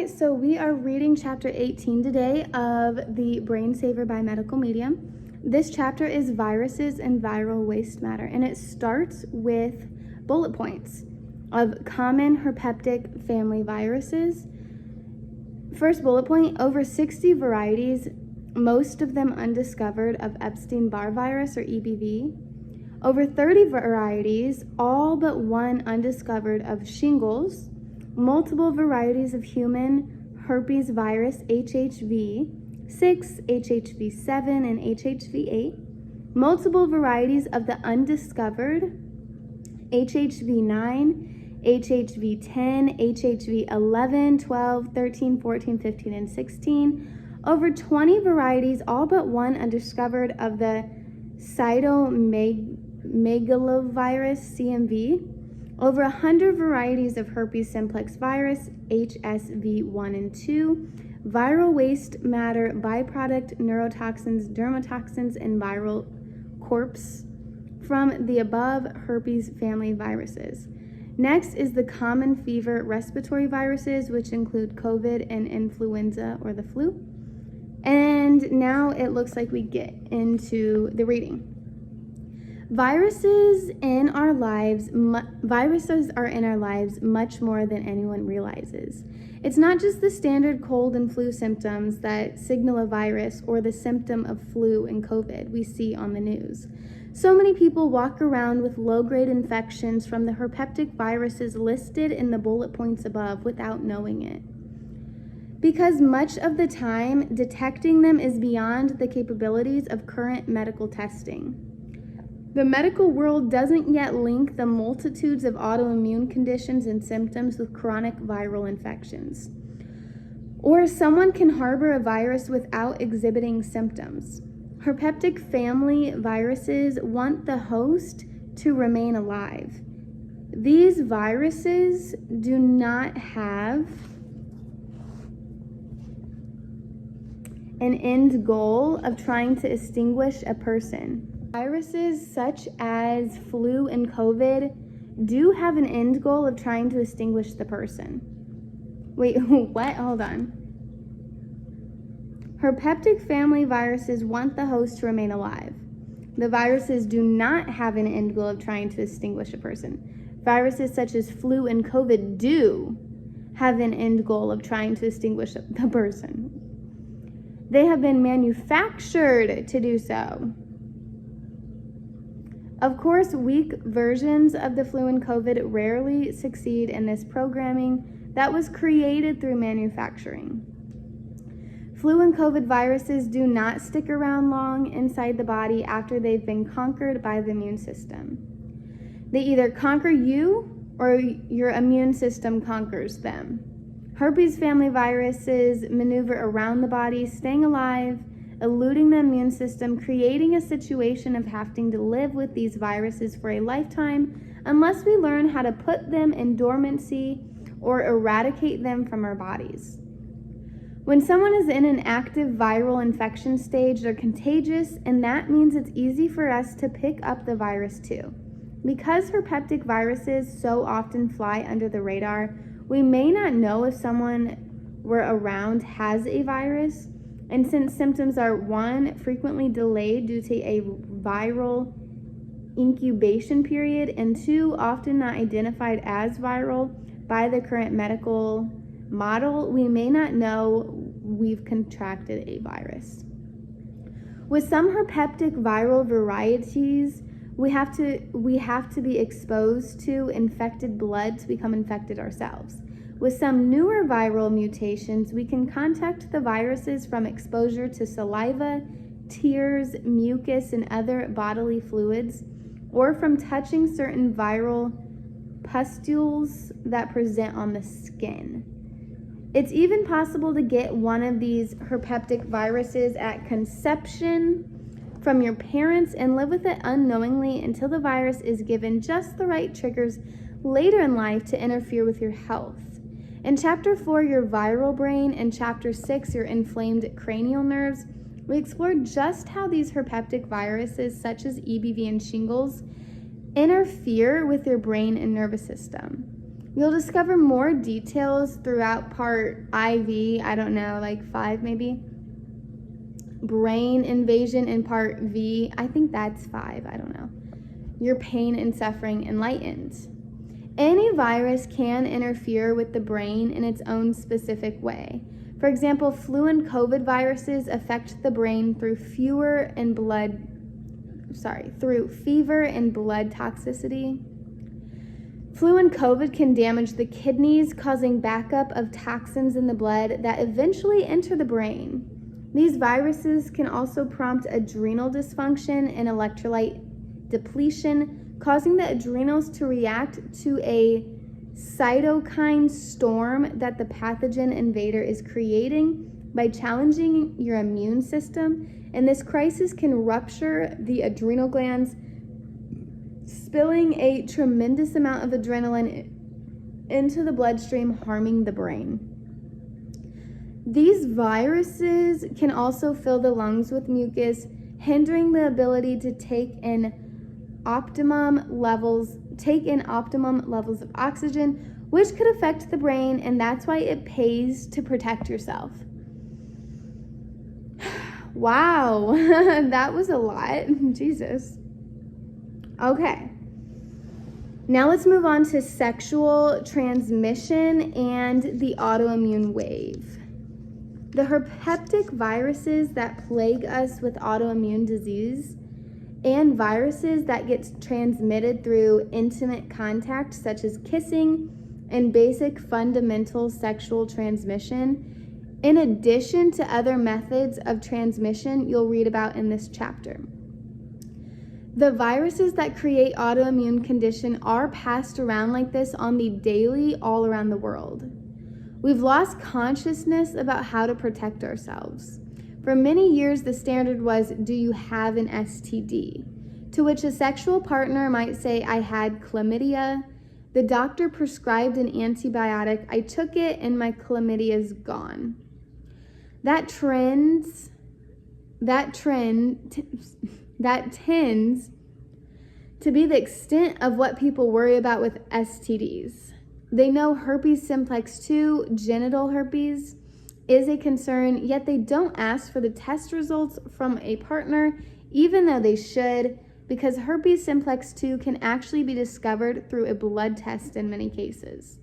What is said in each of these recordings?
right, so we are reading chapter 18 today of the Brain Saver by Medical Media. This chapter is viruses and viral waste matter, and it starts with bullet points of common herpeptic family viruses. First bullet point, over 60 varieties, most of them undiscovered, of Epstein-Barr virus or EBV. Over 30 varieties, all but one undiscovered, of shingles. Multiple varieties of human herpes virus HHV 6, HHV 7, and HHV 8. Multiple varieties of the undiscovered HHV 9, HHV 10, HHV 11, 12, 13, 14, 15, and 16. Over 20 varieties, all but one undiscovered, of the cytomegalovirus CMV. Over 100 varieties of herpes simplex virus, HSV 1 and 2, viral waste matter, byproduct neurotoxins, dermatoxins, and viral corpse from the above herpes family viruses. Next is the common fever respiratory viruses, which include COVID and influenza or the flu. And now it looks like we get into the reading. Viruses are in our lives much more than anyone realizes. It's not just the standard cold and flu symptoms that signal a virus or the symptom of flu and COVID we see on the news. So many people walk around with low-grade infections from the herpeptic viruses listed in the bullet points above without knowing it. Because much of the time, detecting them is beyond the capabilities of current medical testing. The medical world doesn't yet link the multitudes of autoimmune conditions and symptoms with chronic viral infections. Or someone can harbor a virus without exhibiting symptoms. Herpeptic family viruses want the host to remain alive. These viruses do not have an end goal of trying to extinguish a person. Viruses such as flu and COVID do have an end goal of trying to extinguish the person. Wait, what? Hold on. Herpeptic family viruses want the host to remain alive. The viruses do not have an end goal of trying to extinguish a person. Viruses such as flu and COVID do have an end goal of trying to extinguish the person. They have been manufactured to do so. Of course, weak versions of the flu and COVID rarely succeed in this programming that was created through manufacturing. Flu and COVID viruses do not stick around long inside the body after they've been conquered by the immune system. They either conquer you or your immune system conquers them. Herpes family viruses maneuver around the body, staying alive, eluding the immune system, creating a situation of having to live with these viruses for a lifetime unless we learn how to put them in dormancy or eradicate them from our bodies. When someone is in an active viral infection stage, they're contagious, and that means it's easy for us to pick up the virus too. Because herpeptic viruses so often fly under the radar, we may not know if someone we're around has a virus. And since symptoms are, 1, frequently delayed due to a viral incubation period, and 2, often not identified as viral by the current medical model, we may not know we've contracted a virus. With some herpeptic viral varieties, we have to be exposed to infected blood to become infected ourselves. With some newer viral mutations, we can contact the viruses from exposure to saliva, tears, mucus, and other bodily fluids, or from touching certain viral pustules that present on the skin. It's even possible to get one of these herpeptic viruses at conception from your parents and live with it unknowingly until the virus is given just the right triggers later in life to interfere with your health. In Chapter 4, your viral brain, and Chapter 6, your inflamed cranial nerves, we explored just how these herpeptic viruses, such as EBV and shingles, interfere with your brain and nervous system. You'll discover more details throughout part IV, I don't know, like 5 maybe. Brain invasion in part V, I think that's 5, I don't know. Your pain and suffering enlightened. Any virus can interfere with the brain in its own specific way. For example, flu and COVID viruses affect the brain through fever and blood toxicity. Flu and COVID can damage the kidneys, causing backup of toxins in the blood that eventually enter the brain. These viruses can also prompt adrenal dysfunction and electrolyte depletion, causing the adrenals to react to a cytokine storm that the pathogen invader is creating by challenging your immune system, and this crisis can rupture the adrenal glands, spilling a tremendous amount of adrenaline into the bloodstream, harming the brain. These viruses can also fill the lungs with mucus, hindering the ability to take in optimum levels of oxygen, which could affect the brain, and that's why it pays to protect yourself. Wow, that was a lot. Jesus. Okay. Now let's move on to sexual transmission and the autoimmune wave. The herpetic viruses that plague us with autoimmune disease and viruses that get transmitted through intimate contact, such as kissing and basic fundamental sexual transmission, in addition to other methods of transmission you'll read about in this chapter. The viruses that create autoimmune condition are passed around like this on the daily all around the world. We've lost consciousness about how to protect ourselves. For many years, the standard was, do you have an STD? To which a sexual partner might say, I had chlamydia. The doctor prescribed an antibiotic. I took it and my chlamydia is gone. That tends to be the extent of what people worry about with STDs. They know herpes simplex 2, genital herpes, is a concern, yet they don't ask for the test results from a partner, even though they should, because herpes simplex 2 can actually be discovered through a blood test in many cases.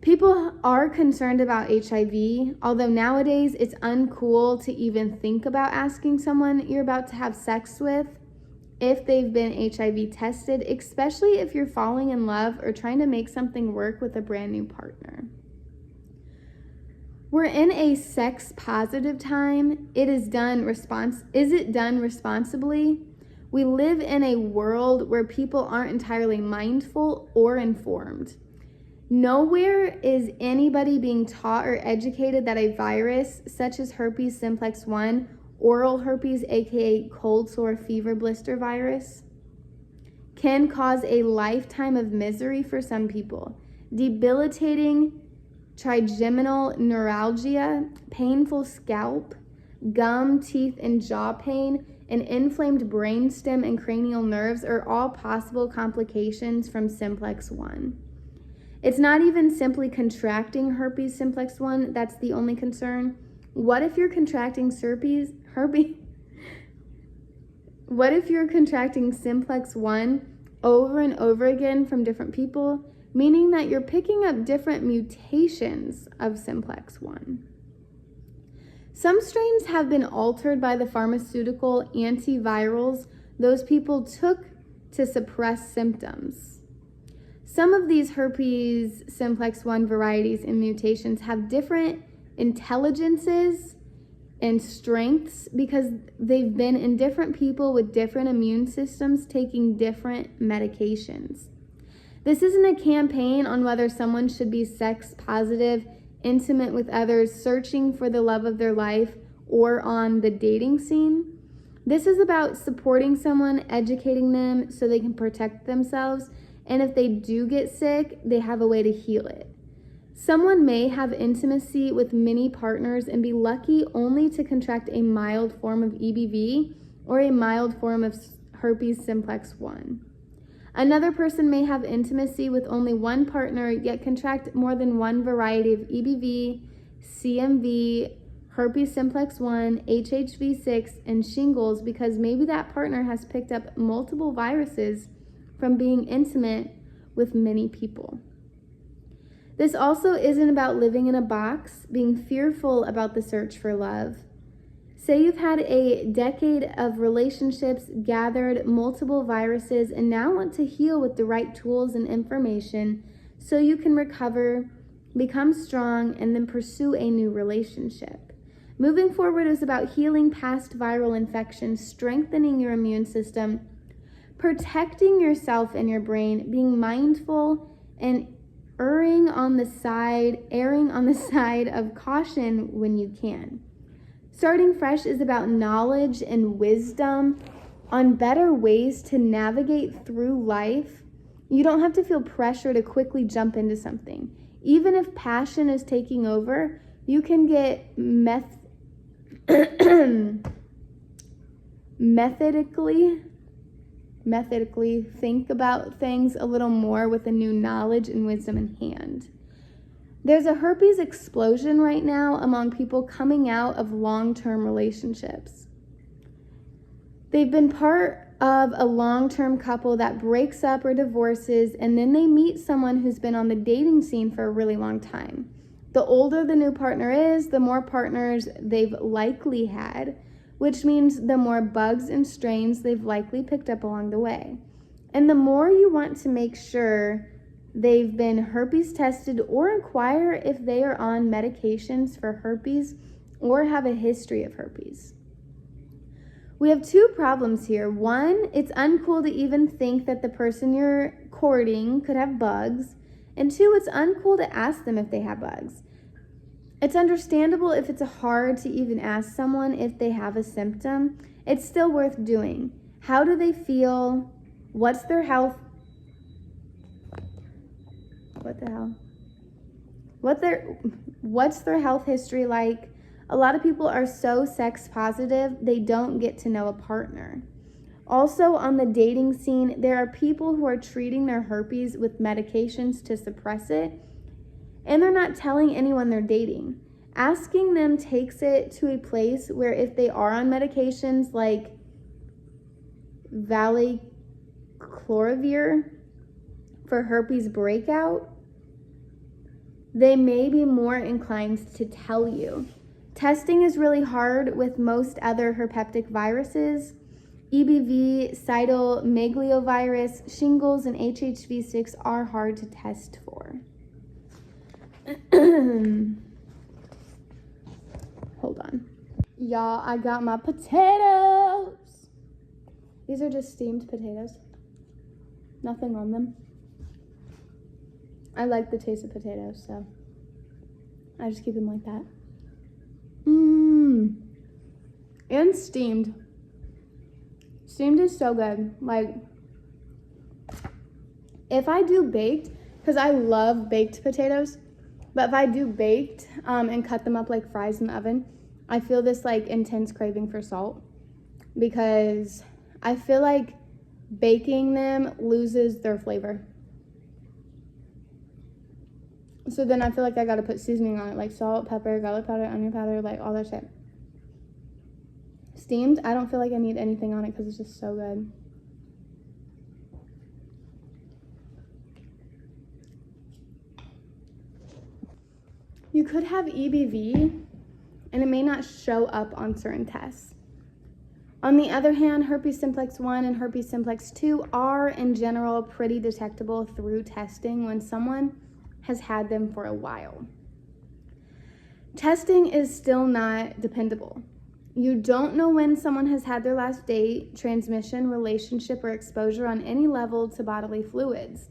People are concerned about HIV, although nowadays it's uncool to even think about asking someone you're about to have sex with if they've been HIV tested, especially if you're falling in love or trying to make something work with a brand new partner. We're in a sex positive time. Is it done responsibly? We live in a world where people aren't entirely mindful or informed. Nowhere is anybody being taught or educated that a virus such as herpes simplex 1, oral herpes, aka cold sore fever blister virus, can cause a lifetime of misery for some people, debilitating trigeminal neuralgia, painful scalp, gum, teeth, and jaw pain, and inflamed brainstem and cranial nerves are all possible complications from simplex 1. It's not even simply contracting herpes simplex 1 that's the only concern. What if you're contracting What if you're contracting simplex 1 over and over again from different people, meaning that you're picking up different mutations of simplex 1? Some strains have been altered by the pharmaceutical antivirals those people took to suppress symptoms. Some of these herpes simplex 1 varieties and mutations have different intelligences and strengths because they've been in different people with different immune systems taking different medications. This isn't a campaign on whether someone should be sex positive, intimate with others, searching for the love of their life, or on the dating scene. This is about supporting someone, educating them so they can protect themselves, and if they do get sick, they have a way to heal it. Someone may have intimacy with many partners and be lucky only to contract a mild form of EBV or a mild form of herpes simplex 1. Another person may have intimacy with only one partner, yet contract more than one variety of EBV, CMV, herpes simplex 1, HHV6, and shingles because maybe that partner has picked up multiple viruses from being intimate with many people. This also isn't about living in a box, being fearful about the search for love. Say you've had a decade of relationships, gathered multiple viruses, and now want to heal with the right tools and information so you can recover, become strong, and then pursue a new relationship. Moving forward is about healing past viral infections, strengthening your immune system, protecting yourself and your brain, being mindful, and erring on the side of caution when you can. Starting fresh is about knowledge and wisdom on better ways to navigate through life. You don't have to feel pressure to quickly jump into something. Even if passion is taking over, you can get methodically think about things a little more with a new knowledge and wisdom in hand. There's a herpes explosion right now among people coming out of long-term relationships. They've been part of a long-term couple that breaks up or divorces, and then they meet someone who's been on the dating scene for a really long time. The older the new partner is, the more partners they've likely had, which means the more bugs and strains they've likely picked up along the way. And the more you want to make sure they've been herpes tested or inquire if they are on medications for herpes or have a history of herpes. We have two problems here. One, it's uncool to even think that the person you're courting could have bugs. And two, it's uncool to ask them if they have bugs. It's understandable if it's hard to even ask someone if they have a symptom. It's still worth doing. How do they feel? What's their health? What the hell? What's their health history like? A lot of people are so sex positive, they don't get to know a partner. Also, on the dating scene, there are people who are treating their herpes with medications to suppress it, and they're not telling anyone they're dating. Asking them takes it to a place where if they are on medications like valacloravir for herpes breakout, they may be more inclined to tell you. Testing is really hard with most other herpetic viruses. EBV, cytomegalovirus, shingles, and HHV6 are hard to test for. Hold on. Y'all, I got my potatoes. These are just steamed potatoes. Nothing on them. I like the taste of potatoes, so I just keep them like that. And steamed. Steamed is so good. Like, if I do baked, because I love baked potatoes, but if I do baked and cut them up like fries in the oven, I feel this like intense craving for salt because I feel like baking them loses their flavor. So then I feel like I gotta put seasoning on it, like salt, pepper, garlic powder, onion powder, like all that shit. Steamed, I don't feel like I need anything on it because it's just so good. You could have EBV and it may not show up on certain tests. On the other hand, herpes simplex 1 and herpes simplex 2 are in general pretty detectable through testing when someone has had them for a while. Testing is still not dependable. You don't know when someone has had their last date, transmission, relationship, or exposure on any level to bodily fluids.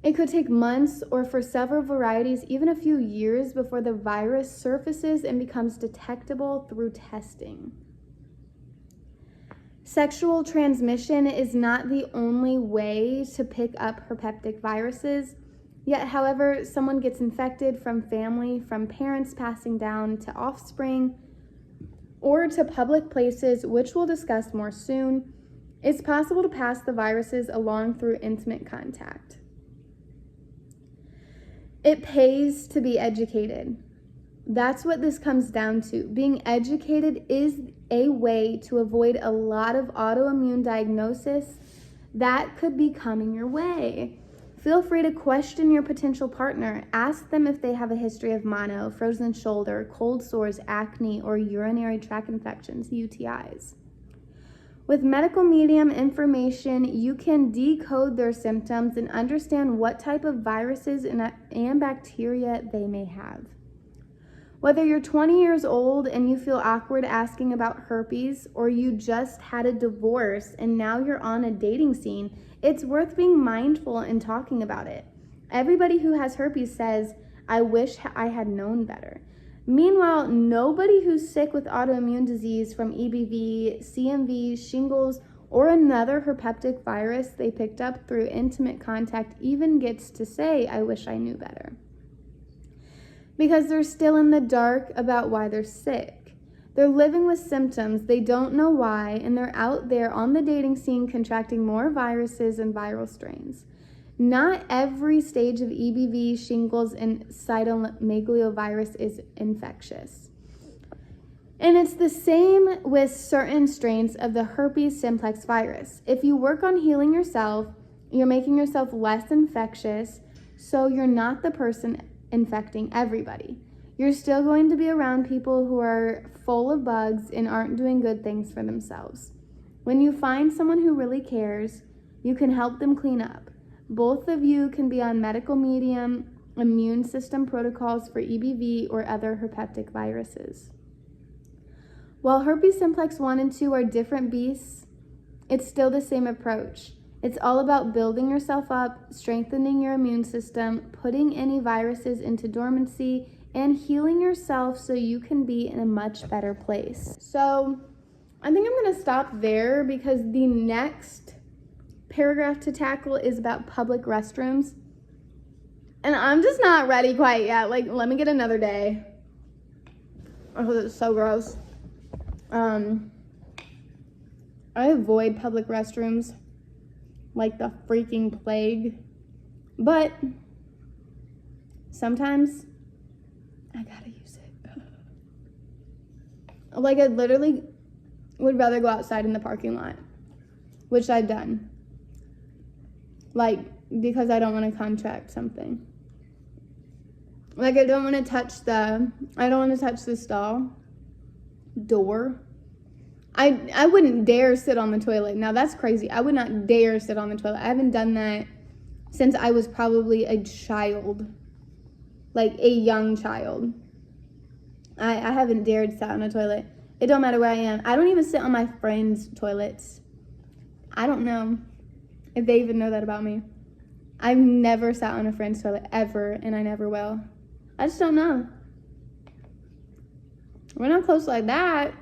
It could take months or for several varieties, even a few years before the virus surfaces and becomes detectable through testing. Sexual transmission is not the only way to pick up herpetic viruses. Yet, however, someone gets infected from family, from parents passing down to offspring, or to public places, which we'll discuss more soon. It's possible to pass the viruses along through intimate contact. It pays to be educated. That's what this comes down to. Being educated is a way to avoid a lot of autoimmune diagnosis that could be coming your way. Feel free to question your potential partner. Ask them if they have a history of mono, frozen shoulder, cold sores, acne, or urinary tract infections, UTIs. With medical medium information, you can decode their symptoms and understand what type of viruses and bacteria they may have. Whether you're 20 years old and you feel awkward asking about herpes, or you just had a divorce and now you're on a dating scene, it's worth being mindful and talking about it. Everybody who has herpes says, "I wish I had known better." Meanwhile, nobody who's sick with autoimmune disease from EBV, CMV, shingles, or another herpetic virus they picked up through intimate contact even gets to say, "I wish I knew better." Because they're still in the dark about why they're sick. They're living with symptoms, they don't know why, and they're out there on the dating scene contracting more viruses and viral strains. Not every stage of EBV, shingles, and cytomegalovirus is infectious. And it's the same with certain strains of the herpes simplex virus. If you work on healing yourself, you're making yourself less infectious, so you're not the person infecting everybody. You're still going to be around people who are full of bugs and aren't doing good things for themselves. When you find someone who really cares, you can help them clean up. Both of you can be on medical medium immune system protocols for EBV or other herpetic viruses. While herpes simplex 1 and 2 are different beasts, it's still the same approach. It's all about building yourself up, strengthening your immune system, putting any viruses into dormancy, and healing yourself so you can be in a much better place. So I think I'm gonna stop there because the next paragraph to tackle is about public restrooms. And I'm just not ready quite yet. Like, let me get another day. Oh, this is so gross. I avoid public restrooms like the freaking plague, but sometimes I gotta use it. Like, I literally would rather go outside in the parking lot, which I've done, like, because I don't want to contract something. Like, I don't want to touch the stall door. I wouldn't dare sit on the toilet. Now that's crazy. I would not dare sit on the toilet. I haven't done that since I was probably a child, like a young child. I haven't dared sit on a toilet. It don't matter where I am. I don't even sit on my friends' toilets. I don't know if they even know that about me. I've never sat on a friend's toilet ever, and I never will. I just don't know. We're not close like that.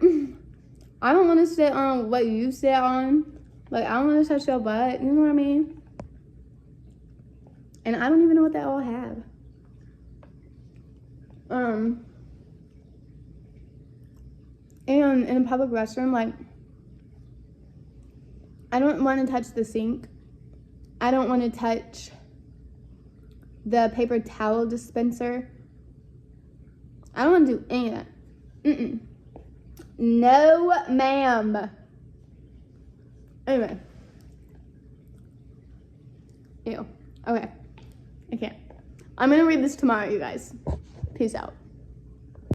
I don't want to sit on what you sit on. Like, I don't want to touch your butt. You know what I mean? And I don't even know what they all have. And in a public restroom, like, I don't want to touch the sink. I don't want to touch the paper towel dispenser. I don't want to do any of that. No, ma'am. Anyway. Ew. Okay. I can't. I'm gonna read this tomorrow, you guys. Peace out.